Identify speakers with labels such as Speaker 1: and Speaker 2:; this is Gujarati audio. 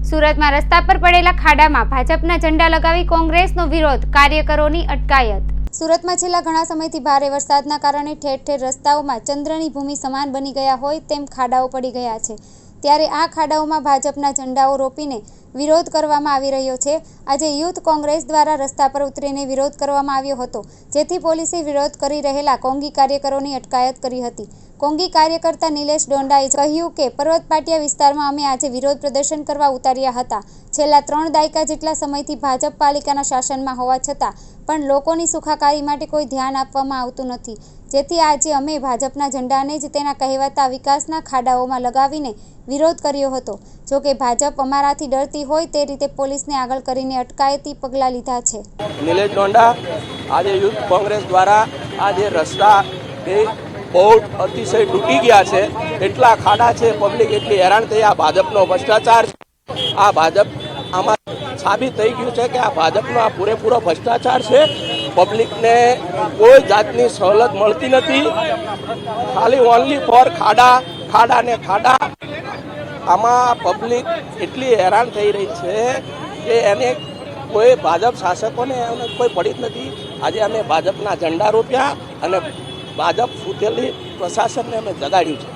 Speaker 1: સુરતમાં રસ્તા પર પડેલા ખાડામાં ભાજપના ઝંડા લગાવી કોંગ્રેસનો વિરોધ, કાર્યકરોની અટકાયત। સુરતમાં છેલ્લા ઘણા સમયથી ભારે વરસાદના કારણે ઠેર ઠેર રસ્તાઓમાં ચંદ્રની ભૂમિ સમાન બની ગયા હોય તેમ ખાડાઓ પડી ગયા છે। ત્યારે આ ખાડાઓમાં ભાજપના ઝંડાઓ રોપીને વિરોધ કરવામાં આવી રહ્યો છે। આજે યુથ કોંગ્રેસ દ્વારા રસ્તા પર ઉતરીને વિરોધ કરવામાં આવ્યો હતો, જેથી પોલીસે વિરોધ કરી રહેલા કોંગી કાર્યકરોની અટકાયત કરી હતી। કોંગી કાર્યકર્તા નિલેશ ડોંડાએ કહ્યું કે પર્વત પાટિયા વિસ્તારમાં અમે આજે વિરોધ પ્રદર્શન કરવા ઉતાર્યા હતા। છેલ્લા 3 દાયકા જેટલા સમયથી ભાજપ પાલિકાના શાસનમાં હોવા છતાં પણ લોકોની સુખાકારી માટે કોઈ ધ્યાન આપવામાં આવતું નથી, જેથી આજે અમે ભાજપના ઝંડાને જ તેના કહેવાતા વિકાસના ખાડાઓમાં લગાવીને વિરોધ કર્યો હતો। જો કે ભાજપ અમારાથી ડરતી હોય તે રીતે પોલીસને આગળ કરીને અટકાયતી પગલાં લીધા છે।
Speaker 2: નિલેશ ડોંડા, આજે યુથ કોંગ્રેસ દ્વારા આજે રસ્તા એ બહુ અતિશય તૂટી ગયા છે, એટલા ખાડા છે, પબ્લિક એટલી હેરાન થઈ। આ ભાજપનો ભ્રષ્ટાચાર, આ ભાજપ આમાં સાબિત થઈ ગયું છે કે આ ભાજપનો આ પૂરેપૂરો ભ્રષ્ટાચાર છે। પબ્લિકને કોઈ જાતની સવલત મળતી નથી, ખાલી ઓનલી ફોર ખાડા ને ખાડા। આમાં પબ્લિક એટલી હેરાન થઈ રહી છે કે એને કોઈ ભાજપ શાસકોને એને કોઈ પડી જ નથી। આજે અમે ભાજપના ઝંડા રોપ્યા અને ભાજપ ફૂટેલી પ્રશાસનને અમે જગાડ્યું છે।